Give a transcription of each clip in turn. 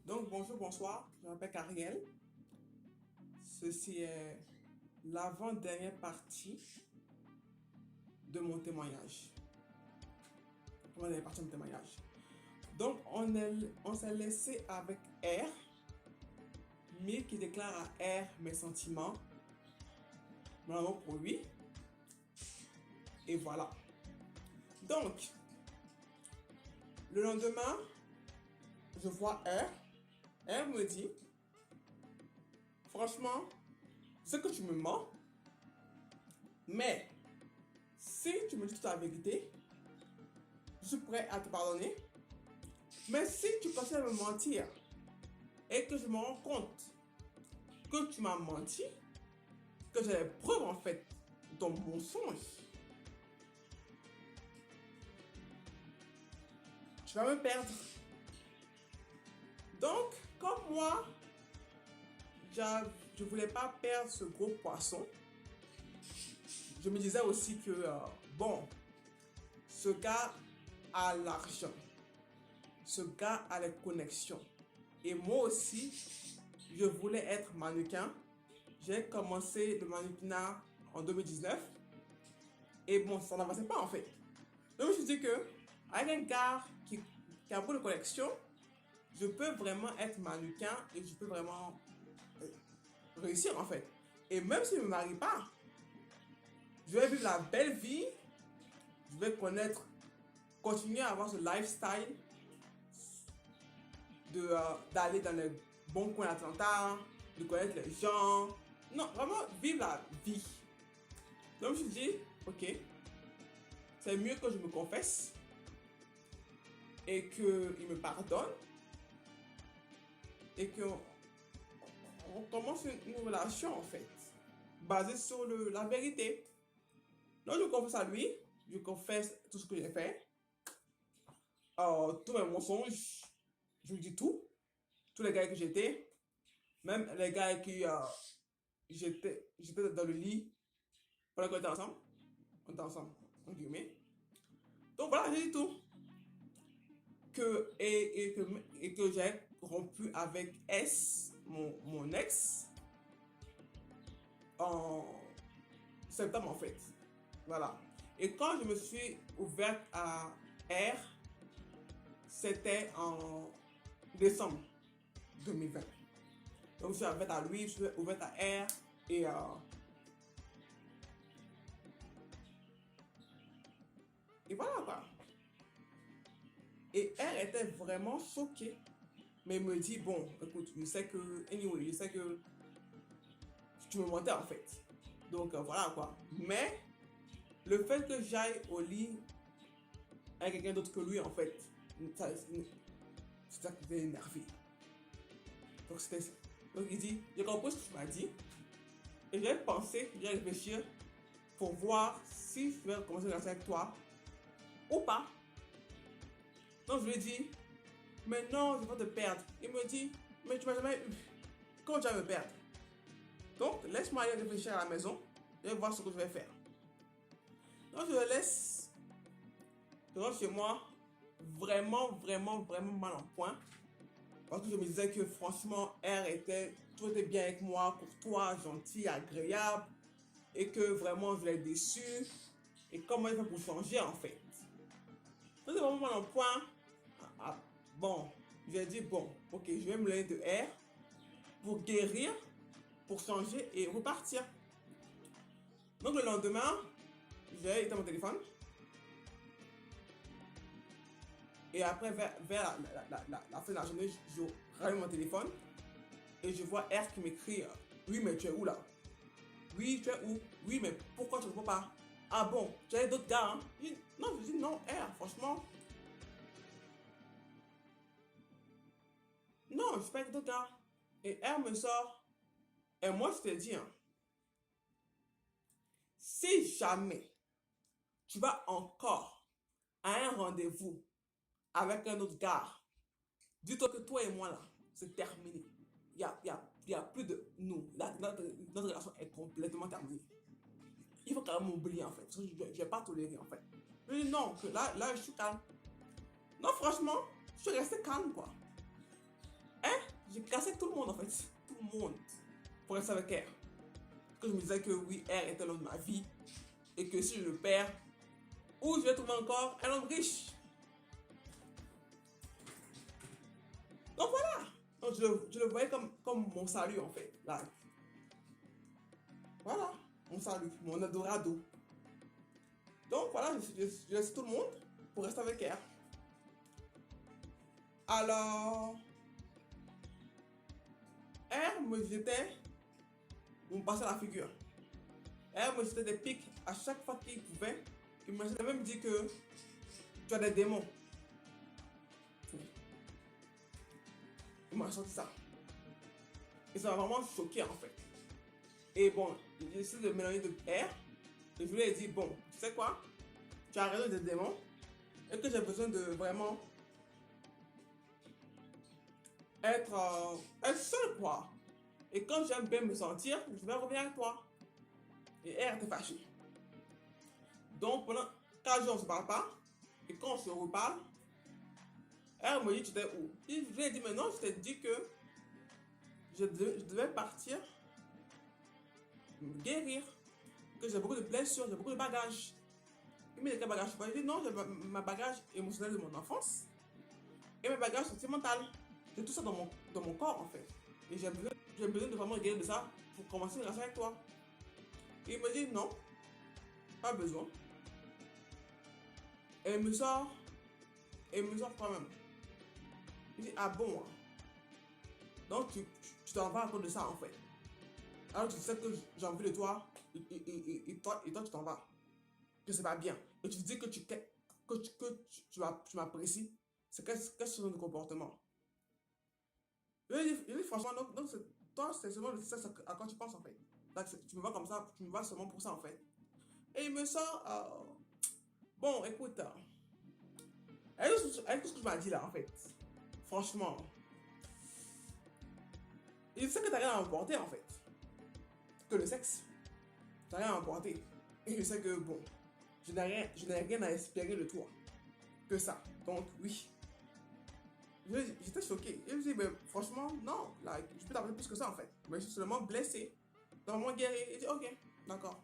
Donc, bonjour, bonsoir, je m'appelle Cariel. Ceci est l'avant-dernière partie de mon témoignage. L'avant-dernière partie de mon témoignage. Donc, on s'est laissé avec R, mais qui déclare à R mes sentiments, mon amour pour lui. Et voilà. Donc, le lendemain, je vois R. R me dit, franchement, c'est que tu me mens, mais si tu me dis toute la vérité, je suis prêt à te pardonner. Mais si tu continues à me mentir et que je me rends compte que tu m'as menti, que j'ai les preuves en fait de ton mensonge, tu vas me perdre. Donc, comme moi, je voulais pas perdre ce gros poisson, je me disais aussi que, bon, ce gars a l'argent, ce gars a les connexions. Et moi aussi, je voulais être mannequin. J'ai commencé le mannequinat en 2019. Et bon, ça n'avançait pas en fait. Donc je me suis dit que, avec un gars qui a beaucoup de connexions, je peux vraiment être mannequin et je peux vraiment réussir en fait. Et même si je ne me marie pas, je vais vivre la belle vie, je vais connaître, continuer à avoir ce lifestyle d'aller dans les bons coins d'Atlanta, de connaître les gens. Non, vraiment vivre la vie. Donc je me suis dit, ok, c'est mieux que je me confesse et qu'il me pardonne et qu'on commence une relation en fait, basée sur la vérité. Donc je confesse à lui, je confesse tout ce que j'ai fait, tous mes mensonges, je lui dis tout, tous les gars que j'étais, même les gars avec qui j'étais dans le lit pendant qu'on était ensemble, en guillemets. Donc voilà, j'ai dit tout. Et que j'ai rompu avec S, mon ex, en septembre en fait. Voilà. Et quand je me suis ouverte à R, c'était en décembre 2020. Donc je suis ouverte à lui, je suis ouverte à R et voilà quoi. Et R était vraiment choquée. Mais me dit, bon, écoute, je sais que, anyway, je sais que tu me mentais en fait. Donc voilà quoi. Mais le fait que j'aille au lit avec quelqu'un d'autre que lui, en fait, c'est ça qui m'a énervé. Donc c'était ça. Donc il dit, j'ai compris ce que tu m'as dit. Et j'ai pensé, j'ai réfléchi pour voir si je vais commencer à danser avec toi ou pas. Donc je lui ai dit, mais non, je vais te perdre. Il me dit, mais tu m'as jamais eu. Comment tu vas me perdre? Donc laisse-moi aller réfléchir à la maison. Je vais voir ce que je vais faire. Donc je le laisse. Je rentre chez moi vraiment, vraiment, vraiment mal en point. Parce que je me disais que franchement, tout était bien avec moi, courtois, gentil, agréable. Et que vraiment, je l'ai déçu. Et comment il fait pour changer en fait. Donc c'est vraiment mal en point. Bon, j'ai dit bon, ok, je vais me lever de R pour guérir, pour changer et repartir. Donc le lendemain, j'ai éteint mon téléphone. Et après, vers la fin de la journée, je rallume mon téléphone et je vois R qui m'écrit oui, mais tu es où là? Oui, tu es où? Oui, mais pourquoi tu ne réponds pas? Ah bon, tu as d'autres gars, hein? Non, je dis non, R, franchement. Non, je suis pas avec d'autres gars. Et R me sort. Et moi, je te dis, hein, si jamais tu vas encore à un rendez-vous avec un autre gars, dis-toi que toi et moi là, c'est terminé. Il y a plus de nous. Notre relation est complètement terminée. Il faut quand même m'oublier en fait. Parce que je ne vais pas tolérer en fait. Je dis non, que là, je suis calme. Non, franchement, je suis resté calme quoi. Hein? j'ai cassé tout le monde en fait. Tout le monde. Pour rester avec R. Parce que je me disais que oui, R était l'homme de ma vie. Et que si je le perds, ou je vais trouver encore un homme riche. Donc voilà. Donc je le voyais comme mon salut en fait. Là. Voilà. Mon salut. Mon adorado. Donc voilà, je laisse tout le monde pour rester avec R. Alors, R me jetait, on me passait la figure. R me jetait des pics à chaque fois qu'il pouvait. Il m'a même dit que tu as des démons. Il m'a sorti ça. Et ça m'a vraiment choqué en fait. Et bon, j'ai essayé de mélanger de R. Et je lui ai dit, bon, tu sais quoi? Tu as raison des démons. Et que j'ai besoin de vraiment être seul quoi. Et quand j'aime bien me sentir, je vais revenir avec toi. Et R était fâché. Donc pendant 4 jours on ne se parle pas. Et quand on se reparle, R me dit tu étais où? Je lui ai dit mais non, je t'ai dit que je devais partir me guérir. Que j'ai beaucoup de blessures, j'ai beaucoup de bagages. Il me dit quel bagage? Je lui ai dit non, j'ai ma bagage émotionnel de mon enfance. Et mes bagages sentimentaux. J'ai tout ça dans mon corps en fait. Et j'ai besoin de vraiment guérir de ça pour commencer une relation avec toi. Et il me dit non, pas besoin. Et il me sort quand même. Il dit ah bon. Donc tu t'en vas à cause de ça en fait. Alors tu sais que j'ai envie de toi et toi tu t'en vas. Que c'est pas bien. Et tu dis que tu m'apprécies. C'est quel genre de comportement? Je lui dis franchement, donc toi c'est seulement ça à quoi tu penses en fait. Donc, tu me vois comme ça, tu me vois seulement pour ça en fait. Et il me sort, bon écoute, avec tout ce que tu m'as dit là en fait, franchement, il sait que t'as rien à emporter en fait, que le sexe, t'as rien à emporter. Et je sais que bon, je n'ai rien à espérer de toi, que ça. Donc oui, j'étais choqué. Et je me dis, mais franchement, non, là, je peux t'appeler plus que ça en fait. Mais je suis seulement blessé, dans mon guéri. Il dit, ok, d'accord.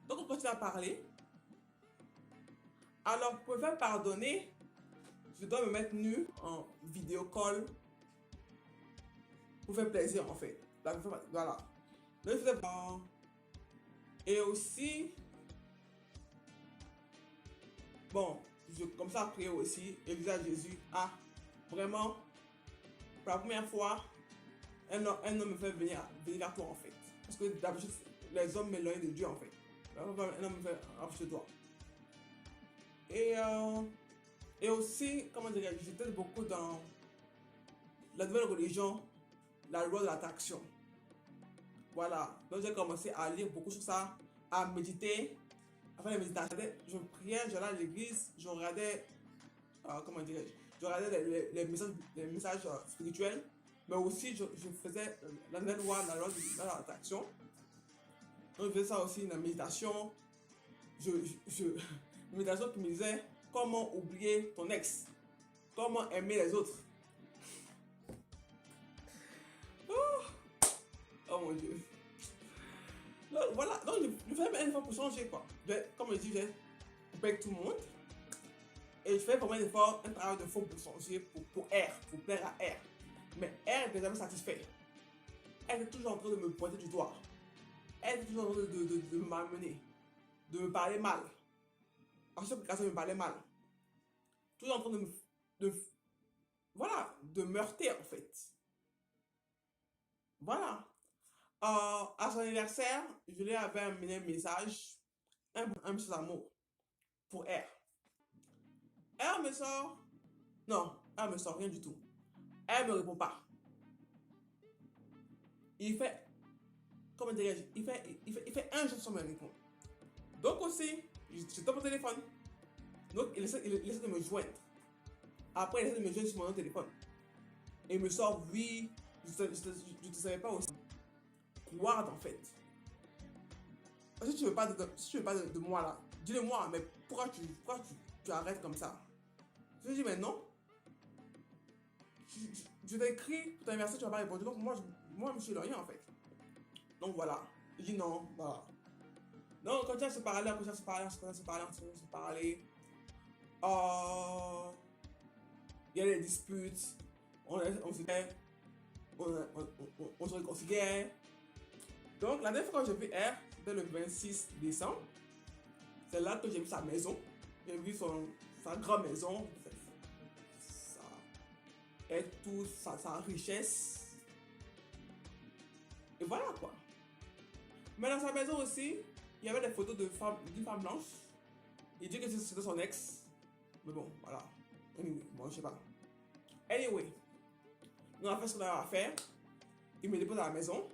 Donc on continue à parler. Alors pour me faire pardonner, je dois me mettre nu en vidéo call pour faire plaisir en fait. Voilà. Donc, et aussi, bon, je commence à prier aussi et je dis à Jésus, ah, vraiment, pour la première fois, un homme me fait venir à toi en fait. Parce que d'habitude, les hommes m'éloignent de Dieu en fait. Un homme me fait approcher de toi. Et aussi, comment dire, j'étais beaucoup dans la nouvelle religion, la loi de l'attraction. Voilà. Donc j'ai commencé à lire beaucoup sur ça, à méditer, à faire des méditations. Je priais, j'allais à l'église, je regardais, comment dire, je regardais les messages spirituels, mais aussi je faisais la nouvelle loi, la loi de l'attraction. Donc je faisais ça aussi, la méditation. Une méditation qui me disait comment oublier ton ex, comment aimer les autres. Oh mon Dieu. Donc, voilà, donc je fais un effort pour changer quoi. Comme je dis, j'ai coupé avec tout le monde. Et je fais vraiment un effort, un travail de fond pour changer, pour R, pour plaire à R. Mais R n'est jamais satisfait. Elle est toujours en train de me pointer du doigt. Elle est toujours en train de m'amener, de me parler mal. À chaque occasion, elle me parlait mal. Toujours en train voilà, de meurter en fait. Voilà. À son anniversaire, je lui avais amené un message, un message d'amour pour R. R me sort, non, R me sort rien du tout. R me répond pas. Il fait, comment dirais-je, il fait un jour sans me répondre. Donc aussi, je tape au téléphone. Donc il essaie de me joindre. Après, il essaie de me joindre sur mon téléphone. Et il me sort, oui, je ne savais pas aussi. What en fait. Si tu veux pas de moi là, dis-le moi, mais pourquoi tu arrêtes comme ça? Je lui dis mais non. je t'ai écrit pour ton anniversaire, tu m'as pas répondu. Donc, moi, je suis rien en fait. Donc, voilà. Il dit non, voilà. Donc, quand tu as se parler, quand tu as se parler, quand tu as se parler, quand tu as se parler, il y a des disputes, on se guerre, on se réconcilie. Donc, la dernière fois que j'ai vu R, c'était le 26 décembre. C'est là que j'ai vu sa maison. J'ai vu sa grande maison. Et tout, sa richesse. Et voilà quoi. Mais dans sa maison aussi, il y avait des photos d'une femme blanche. Il dit que c'était son ex. Mais bon, voilà. Anyway, bon, je sais pas. Anyway, on a fait ce qu'on avait à faire. Il me dépose à la maison.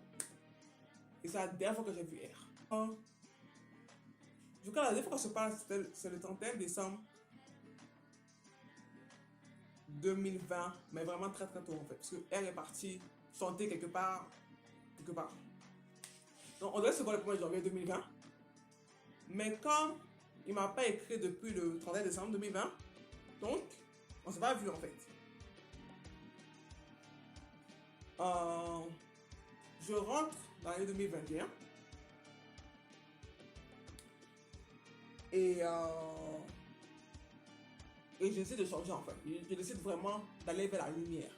Et c'est la dernière fois que j'ai vu R. Du coup, la dernière fois qu'on se parle, c'est le 31 décembre 2020. Mais vraiment très très tôt en fait. Parce que R est partie chanter quelque part. Quelque part. Donc, on devait se voir le 1er janvier 2020. Mais comme il m'a pas écrit depuis le 31 décembre 2020, donc, on s'est pas vu en fait. Je rentre dans l'année 2021 et je décide de changer en fait. Je décide vraiment d'aller vers la lumière.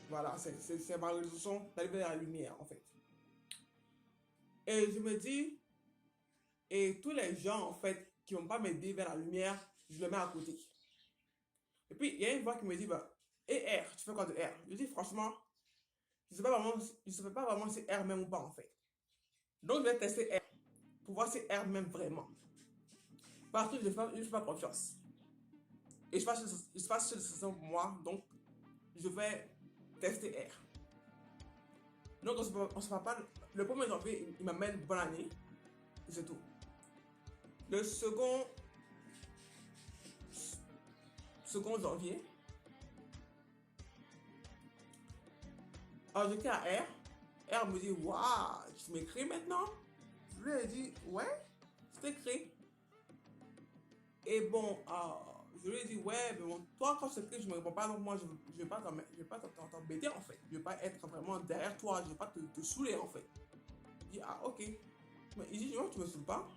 Voilà, c'est ma résolution d'aller vers la lumière en fait. Et je me dis, et tous les gens en fait qui vont pas m'aider vers la lumière, je le mets à côté. Et puis il y a une voix qui me dit, bah, et R, tu fais quoi de R? Je dis franchement, je ne sais pas vraiment si R m'aime ou pas en fait. Donc je vais tester R pour voir si R m'aime vraiment. Parce que je ne fais pas confiance. Et je passe sur le système pour moi, donc je vais tester R. Donc on se parle. Le 1er janvier, il m'amène bonne année. C'est tout. Le second janvier, alors j'étais à R. R me dit, waouh, tu m'écris maintenant? Je lui ai dit, ouais, je t'écris. Et bon, je lui ai dit, ouais, mais bon, toi, quand je t'écris, je ne me réponds pas, donc moi, je ne vais pas t'embêter en fait. Je ne vais pas être vraiment derrière toi, je ne vais pas te saouler en fait. Il dit, ah, ok. Mais il dit, non, tu ne me saoules pas.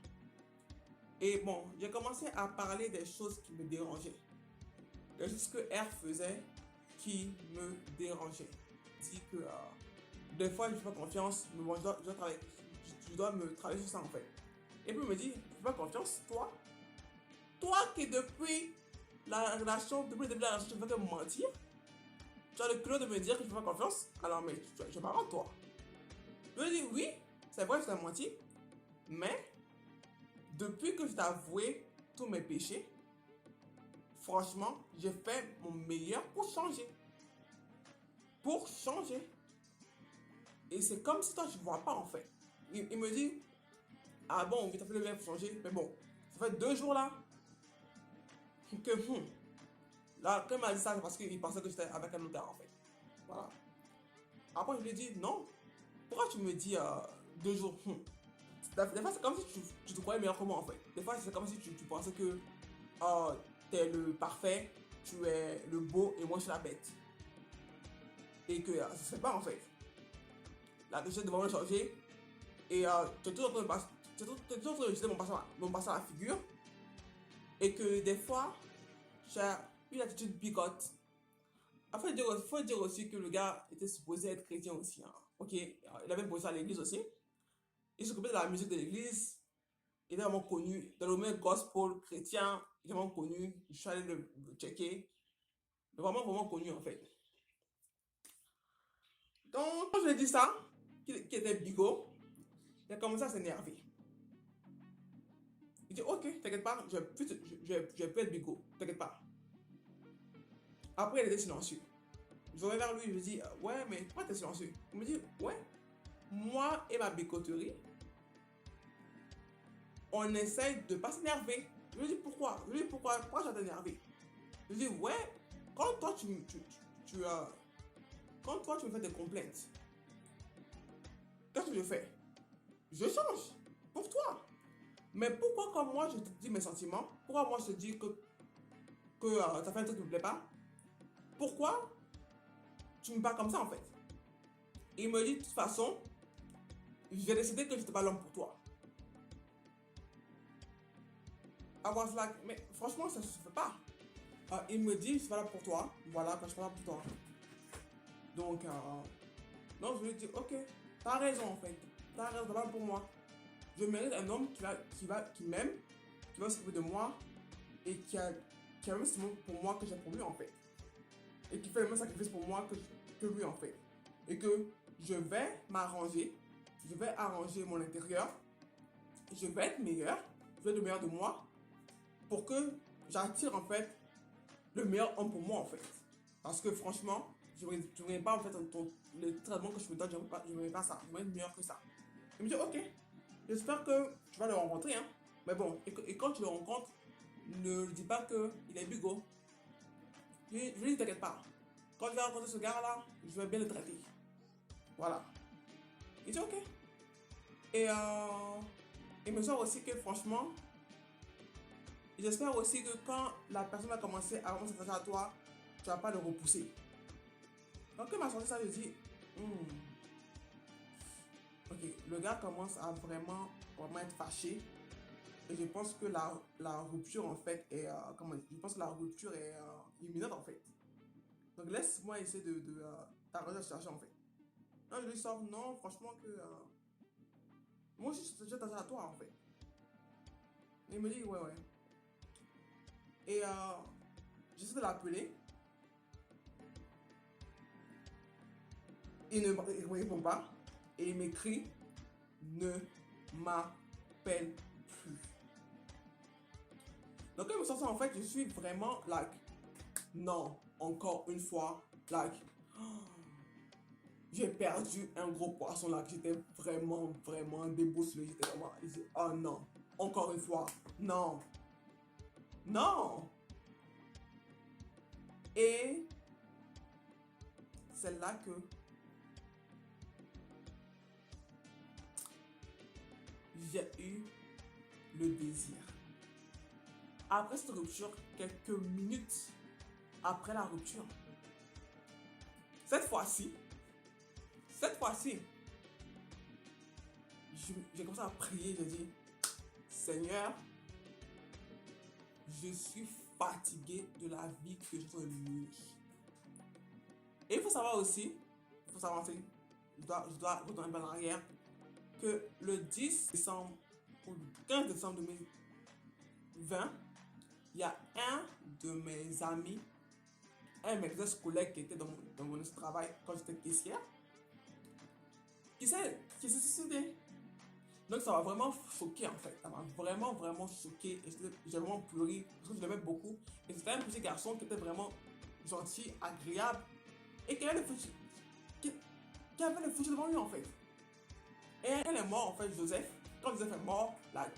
Et bon, j'ai commencé à parler des choses qui me dérangeaient. Des choses que R faisait qui me dérangeaient. Il dit que des fois, je ne fais pas confiance, mais bon, je dois me travailler sur ça en fait. Et puis il me dit, tu fais pas confiance, toi? Toi qui depuis la relation, depuis le début de la relation, tu ne fais que mentir. Tu as le culot de me dire que je ne fais pas confiance. Alors, mais je parle de toi. Je lui dis, oui, c'est vrai, je t'ai menti. Mais, depuis que je t'ai avoué tous mes péchés, franchement, j'ai fait mon meilleur pour changer. Pour changer. Et c'est comme si toi, tu ne vois pas en fait. Il me dit, ah bon, tu as fait le meilleur pour changer. Mais bon, ça fait 2 jours là que, là, quand il m'a dit ça, c'est parce qu'il pensait que j'étais avec un autre gars en fait. Voilà. Après, je lui ai dit, non. Pourquoi tu me dis 2 jours? Des fois, c'est comme si tu te croyais meilleur que moi en fait. Des fois, c'est comme si tu pensais que t'es le parfait, tu es le beau et moi je suis la bête. Et que ça se fait pas en fait. La question devant me changer. Et tu es toujours en train de jeter mon passé à la figure. Et que des fois, j'ai une attitude bigote. Après, il faut dire aussi que le gars était supposé être chrétien aussi. Hein. Ok, il avait bossé à l'église aussi. Il s'occupait de la musique de l'église. Il est vraiment connu. Dans le domaine gospel chrétien, il est vraiment connu. Je suis allé le checker. Il est vraiment, vraiment connu en fait. Donc, quand je lui ai dit ça, qu'il était bigot, il a commencé à s'énerver. Il dit, ok, t'inquiète pas, je vais plus être bigot, t'inquiète pas. Après, il était silencieux. Je vais vers lui, je lui dis, ouais, mais pourquoi t'es silencieux? Il me dit, ouais, moi et ma bigoterie, on essaye de ne pas s'énerver. Je lui dis, pourquoi? Je lui dis, pourquoi tu vas t'énerver? Je lui dis, ouais, quand toi, quand toi, tu me fais des complaintes, qu'est-ce que je fais? Je change pour toi. Mais pourquoi quand moi, je te dis mes sentiments, pourquoi moi, je te dis que ça fait un truc qui ne me plaît pas? Pourquoi tu me parles comme ça en fait. Et il me dit, de toute façon, j'ai décidé que je n'étais pas l'homme pour toi. I was like, mais franchement, ça ne se fait pas. Il me dit, je suis pas là pour toi. Voilà, quand je suis pas là pour toi. Donc, non, je lui ai dit, ok, t'as raison en fait. T'as raison, t'es pas là pour moi. Je mérite un homme qui m'aime, qui va s'occuper de moi et qui a le même sentiment pour moi que j'ai pour lui en fait. Et qui fait le même sacrifice pour moi que lui en fait. Et que je vais m'arranger, je vais arranger mon intérieur, je vais être meilleur, je vais être le meilleur de moi pour que j'attire en fait le meilleur homme pour moi en fait. Parce que franchement, je ne voudrais pas en fait le traitement que je me donne, je ne voudrais pas ça, je voudrais être meilleur que ça. Il me dit ok, j'espère que tu vas le rencontrer hein. Mais bon, et quand tu le rencontres, ne lui dis pas qu'il est bigot. Je lui dis t'inquiète pas, quand je vais rencontrer ce gars là, je vais bien le traiter. Voilà. Il dit ok. Et il me dit aussi que franchement, j'espère aussi que quand la personne va commencer à vraiment s'attacher à toi, tu vas pas le repousser. Donc, quand il m'a sorti ça, je dis, ok, le gars commence à vraiment être fâché. Et je pense que la rupture, en fait, est, je pense que la rupture est imminente, en fait. Donc, laisse-moi essayer d'arranger la situation, en fait. Non, je lui sors, non, franchement, que moi aussi, je suis attaché à toi, en fait. Et il me dit, ouais. Et j'essaie de l'appeler. Il ne me répond pas. Et il m'écrit, ne m'appelle plus. Donc quand il me sort ça, en fait, je suis vraiment like, non, encore une fois, like, j'ai perdu un gros poisson là, que j'étais vraiment déboussolé. J'étais vraiment, je dis, oh non, encore une fois, non. Et c'est là que j'ai eu le désir. Après cette rupture, quelques minutes après la rupture, cette fois-ci, j'ai commencé à prier, j'ai dit, Seigneur, je suis fatigué de la vie que je suis menée. Et il faut savoir aussi, je dois retourner un peu en arrière, que le 10 décembre ou le 15 décembre 2020, il y a un de mes amis, un de mes ex-collègues qui était dans mon travail quand j'étais caissière, qui s'est suicidé. Donc ça m'a vraiment choqué en fait. Ça m'a vraiment choqué. Et j'ai vraiment pleuré parce que je l'aimais beaucoup. Et c'était un petit garçon qui était vraiment gentil, agréable et qui avait le futur devant lui en fait. Et elle est mort en fait, Joseph. Quand Joseph est mort, like,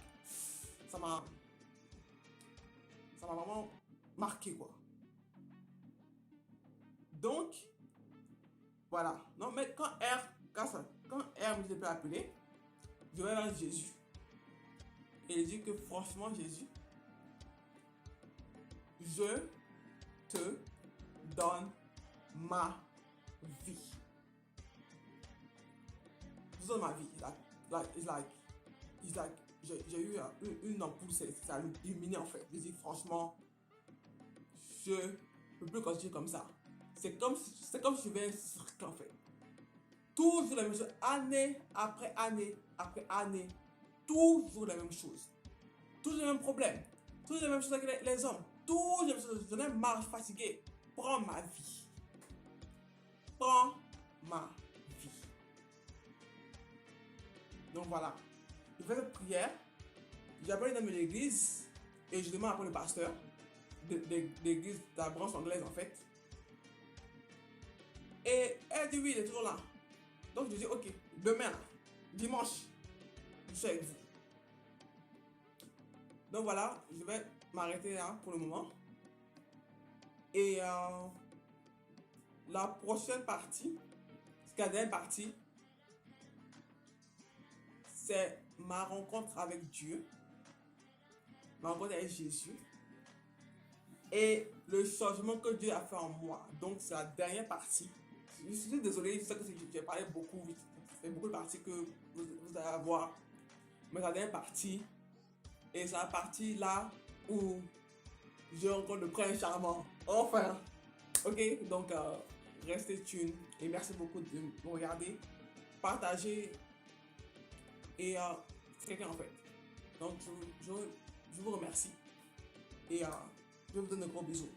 ça m'a vraiment marqué quoi. Donc, voilà. Non, mais quand R me dit de l'appeler, je vais vers Jésus. Et il dit que franchement, Jésus, je te donne ma vie. Je te donne ma vie. J'ai eu une ampoule, ça a illuminé en fait. Je dis franchement, je ne peux plus continuer comme ça. C'est comme si je vais un cirque en fait. Toujours la même chose, année après année après année. Toujours la même chose. Toujours les mêmes problèmes. Toujours les mêmes choses avec les hommes. Toujours les mêmes choses. J'en ai marre, je suis fatigué. Prends ma vie. Prends ma vie. Donc voilà. Je fais cette prière. J'appelle une de l'église et je demande après le pasteur de l'église de la branche anglaise en fait. Et elle dit oui, il est toujours là. Donc je dis ok, demain, dimanche, je suis avec vous. Donc voilà, je vais m'arrêter là pour le moment. Et la prochaine partie, la dernière partie, c'est ma rencontre avec Dieu, ma rencontre avec Jésus et le changement que Dieu a fait en moi. Donc c'est la dernière partie. je suis désolé, je sais que j'ai parlé beaucoup vite. C'est beaucoup de parties que vous allez avoir. Mais la dernière partie, et c'est la partie là où je rencontre le prince charmant. Enfin, ok, donc restez tuned et merci beaucoup de me regarder, partager et quelqu'un en fait. Donc je vous remercie et je vous donne un gros bisou.